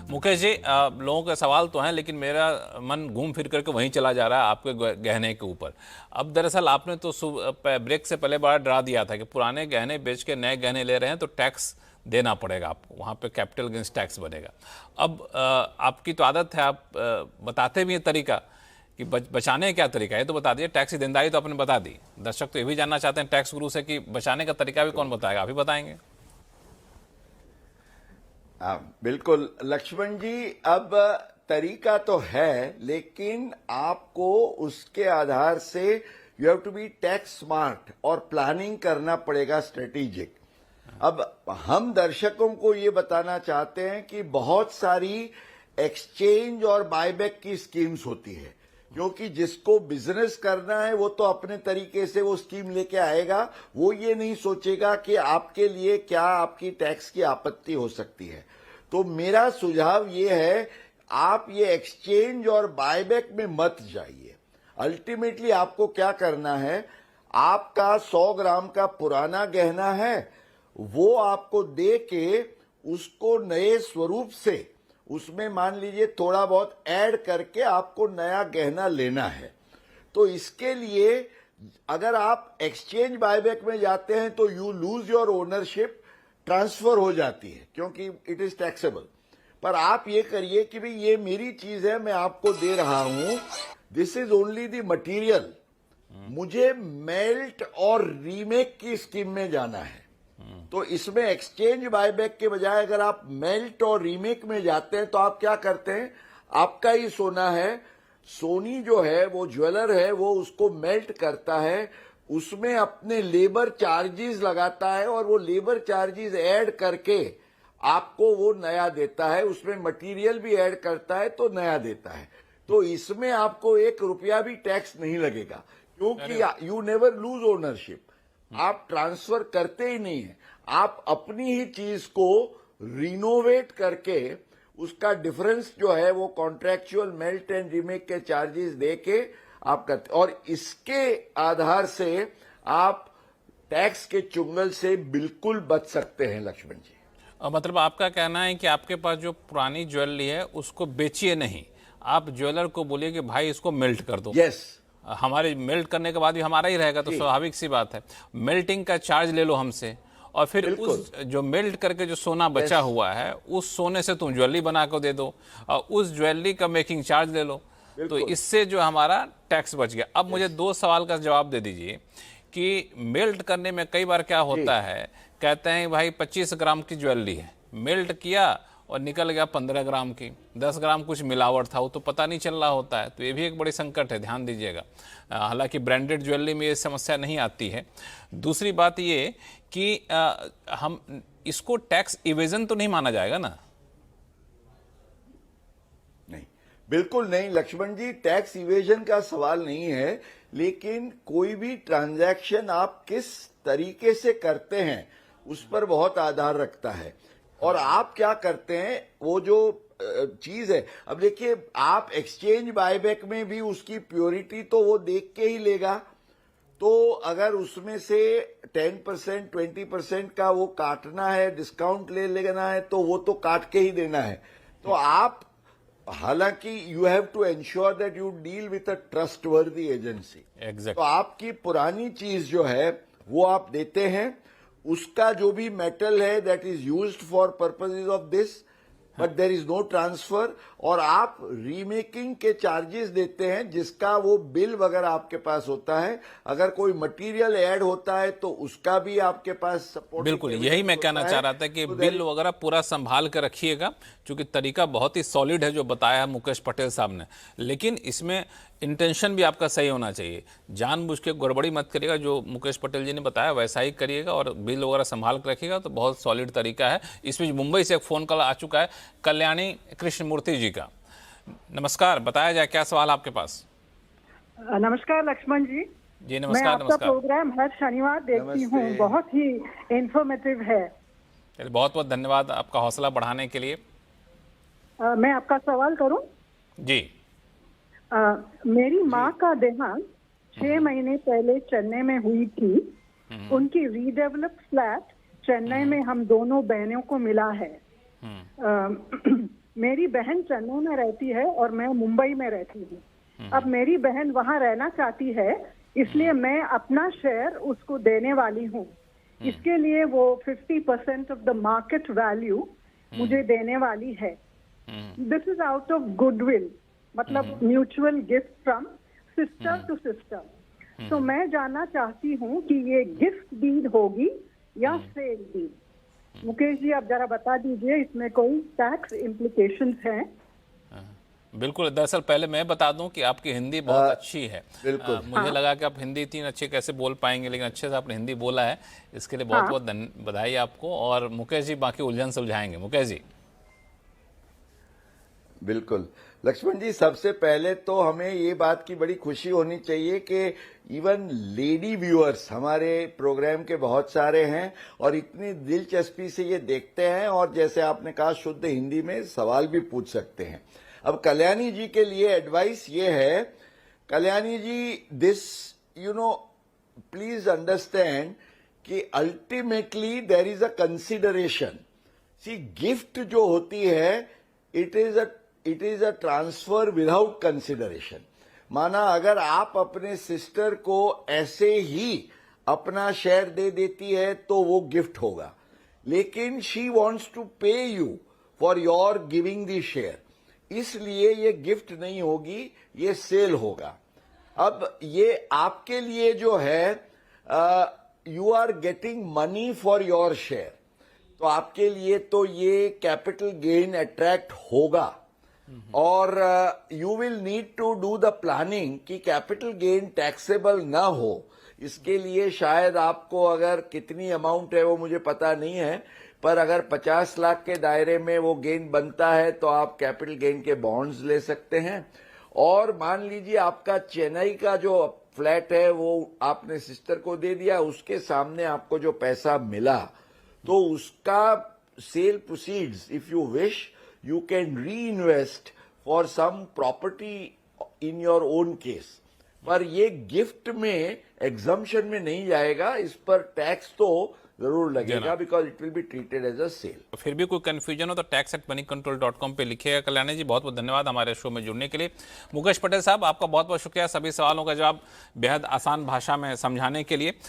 मुकेश जी, लोगों के सवाल तो हैं, लेकिन मेरा मन घूम फिर करके वहीं चला जा रहा है, आपके गहने के ऊपर। अब दरअसल आपने तो ब्रेक से पहले बड़ा डरा दिया था कि पुराने गहने बेच के नए गहने ले रहे हैं तो टैक्स देना पड़ेगा आपको, वहाँ पे कैपिटल गेंस टैक्स बनेगा। अब आपकी तो आदत है, आप बताते भी हैं तरीका कि बचाने का क्या तरीका है, ये तो बता दिए। टैक्स की देनदारी तो आपने बता दी। दर्शक तो ये भी जानना चाहते हैं टैक्स गुरु से कि बचाने का तरीका भी कौन बताएगा, आप ही बताएंगे? बिल्कुल लक्ष्मण जी, अब तरीका तो है, लेकिन आपको उसके आधार से you have to be tax smart और प्लानिंग करना पड़ेगा, स्ट्रेटेजिक। अब हम दर्शकों को ये बताना चाहते हैं कि बहुत सारी एक्सचेंज और बायबैक की स्कीम्स होती है, क्योंकि जिसको बिजनेस करना है वो तो अपने तरीके से वो स्कीम लेके आएगा। वो ये नहीं सोचेगा कि आपके लिए क्या आपकी टैक्स की आपत्ति हो सकती है। तो मेरा सुझाव ये है, आप ये एक्सचेंज और बायबैक में मत जाइए। अल्टीमेटली आपको क्या करना है, आपका 100 ग्राम का पुराना गहना है, वो आपको दे के उसको नए स्वरूप से, उसमें मान लीजिए थोड़ा बहुत ऐड करके आपको नया गहना लेना है। तो इसके लिए अगर आप एक्सचेंज बायबैक में जाते हैं तो you lose your ownership, transfer हो जाती है क्योंकि इट इज टैक्सेबल। पर आप ये करिए कि भाई ये मेरी चीज है, मैं आपको दे रहा हूं, this is only the material, मुझे मेल्ट और रीमेक की स्कीम में जाना है। तो इसमें एक्सचेंज बायबैक के बजाय अगर आप मेल्ट और रीमेक में जाते हैं तो आप क्या करते हैं, आपका ही सोना है, सोनी जो है वो ज्वेलर है, वो उसको मेल्ट करता है, उसमें अपने लेबर चार्जेस लगाता है और वो लेबर चार्जेस ऐड करके आपको वो नया देता है, उसमें मटेरियल भी ऐड करता है तो नया देता है। तो इसमें आपको 1 रुपया भी टैक्स नहीं लगेगा, क्योंकि यू नेवर लूज ओनरशिप, आप ट्रांसफर करते ही नहीं है। आप अपनी ही चीज को रिनोवेट करके उसका डिफरेंस जो है वो कॉन्ट्रैक्चुअल मेल्ट एंड रीमेक के चार्जेस देके आप करते, और इसके आधार से आप टैक्स के चुंगल से बिल्कुल बच सकते हैं लक्ष्मण जी। मतलब आपका कहना है कि आपके पास जो पुरानी ज्वेलरी है उसको बेचिए नहीं, आप ज्वेलर को बोलिए कि भाई इसको मेल्ट कर दो। यस, हमारे मेल्ट करने के बाद भी हमारा ही रहेगा, तो स्वाभाविक सी बात है, मेल्टिंग का चार्ज ले लो हमसे, और फिर उस जो मेल्ट करके जो सोना बचा हुआ है उस सोने से तुम ज्वेलरी बना कर दे दो और उस ज्वेलरी का मेकिंग चार्ज ले लो। तो इससे जो हमारा टैक्स बच गया। अब मुझे 2 सवाल का जवाब दे दीजिए कि मेल्ट करने में कई बार क्या होता है, कहते हैं भाई 25 ग्राम की ज्वेलरी है, मेल्ट किया और निकल गया 15 ग्राम की, 10 ग्राम कुछ मिलावट था, वो तो पता नहीं चल रहा होता है। तो ये भी एक बड़ी संकट है, ध्यान दीजिएगा। हालांकि ब्रांडेड ज्वेलरी में ये समस्या नहीं आती है। दूसरी बात ये कि हम इसको टैक्स इवेजन तो नहीं माना जाएगा ना? नहीं, बिल्कुल नहीं लक्ष्मण जी, टैक्स इवेजन का सवाल नहीं है, लेकिन कोई भी ट्रांजैक्शन आप किस तरीके से करते हैं उस पर बहुत आधार रखता है। और आप क्या करते हैं, वो जो चीज है, अब देखिए आप एक्सचेंज बायबैक में भी उसकी प्योरिटी तो वो देख के ही लेगा। तो अगर उसमें से 10% 20% का वो काटना है, डिस्काउंट ले लेना है, तो वो तो काट के ही देना है। तो आप, हालांकि you have to ensure that you deal with a trustworthy agency. तो आपकी पुरानी चीज जो है वो आप देते हैं, उसका जो भी मेटल है that is used for purposes of this, but there is no transfer, और आप रीमेकिंग के चार्जेस देते हैं जिसका वो बिल वगैरह आपके पास होता है। अगर कोई मटेरियल ऐड होता है तो उसका भी आपके पास सपोर्ट। बिल्कुल, यही मैं कहना चाह रहा था कि बिल वगैरह पूरा संभाल कर रखिएगा, क्योंकि तरीका बहुत ही सॉलिड है जो बताया है मुकेश पटेल साहब ने। लेकिन इसमें इंटेंशन भी आपका सही होना चाहिए, जानबूझ के गड़बड़ी मत करिएगा। जो मुकेश पटेल जी ने बताया वैसा ही करिएगा और बिल वगैरह संभाल कर रखिएगा, तो बहुत सॉलिड तरीका है। इसमें मुंबई से एक फ़ोन कॉल आ चुका है कल्याणी कृष्णमूर्ति जी का। नमस्कार, बताया जाए क्या सवाल आपके पास? नमस्कार लक्ष्मण जी। जी मैं नमस्कार। आपका प्रोग्राम हर शनिवार देखती हूँ, बहुत ही इंफॉर्मेटिव है। चलिए, बहुत बहुत धन्यवाद आपका हौसला बढ़ाने के लिए। मैं आपका सवाल करूं? जी। मेरी माँ का देहांत 6 महीने पहले चेन्नई में हुई थी। उनकी रीडेवलप फ्लैट चेन्नई में हम दोनों बहनों को मिला है। मेरी बहन चेन्नई में रहती है और मैं मुंबई में रहती हूँ। अब मेरी बहन वहाँ रहना चाहती है, इसलिए मैं अपना शेयर उसको देने वाली हूँ। इसके लिए वो 50% ऑफ द मार्केट वैल्यू मुझे देने वाली है। This is out of goodwill, मतलब mutual gift from sister to sister. तो मैं जानना चाहती हूँ कि ये गिफ्ट डीड होगी या सेल डीड। मुकेश जी, आप जरा बता दीजिए, इसमें कोई टैक्स इम्प्लीकेशंस हैं? बिल्कुल, दरअसल पहले मैं बता दूं कि आपकी हिंदी बहुत अच्छी है। बिल्कुल। मुझे लगा कि आप हिंदी इतनी अच्छी कैसे बोल पाएंगे, लेकिन अच्छे से आपने हिंदी बोला है, इसके लिए बहुत बहुत बधाई आपको। और मुकेश जी बाकी उलझन सुलझाएंगे। मुकेश जी। बिल्कुल लक्ष्मण जी, सबसे पहले तो हमें ये बात की बड़ी खुशी होनी चाहिए कि इवन लेडी व्यूअर्स हमारे प्रोग्राम के बहुत सारे हैं और इतनी दिलचस्पी से ये देखते हैं और जैसे आपने कहा शुद्ध हिंदी में सवाल भी पूछ सकते हैं। अब कल्याणी जी के लिए एडवाइस ये है, Kalyani ji, this please understand कि ultimately there is a consideration. See, gift जो होती है it is a transfer without consideration. माना अगर आप अपने सिस्टर को ऐसे ही अपना शेयर दे देती है तो वो गिफ्ट होगा, लेकिन शी वॉन्ट्स टू पे you for your giving the share, इसलिए ये गिफ्ट नहीं होगी, ये सेल होगा। अब ये आपके लिए जो है, you are getting money for your share, तो आपके लिए तो ये कैपिटल गेन अट्रैक्ट होगा और you will need to do the planning कि कैपिटल गेन टैक्सेबल ना हो। इसके लिए शायद आपको, अगर कितनी अमाउंट है वो मुझे पता नहीं है, पर अगर 50 लाख के दायरे में वो गेन बनता है तो आप कैपिटल गेन के बॉन्ड्स ले सकते हैं। और मान लीजिए आपका चेन्नई का जो फ्लैट है वो आपने सिस्टर को दे दिया, उसके सामने आपको जो पैसा मिला तो उसका sale proceeds, if you wish, you can reinvest for some property in your own case। पर ये गिफ्ट में एग्जम्पशन में नहीं जाएगा, इस पर टैक्स तो जरूर लगेगा, because it will be treated as a sale. फिर भी कोई कंफ्यूजन हो तो tax@moneycontrol.com पे लिखिएगा। कल्याणी जी, बहुत बहुत धन्यवाद हमारे शो में जुड़ने के लिए। मुकेश पटेल साहब, आपका बहुत बहुत शुक्रिया सभी सवालों का जवाब बेहद आसान भाषा में समझाने के लिए।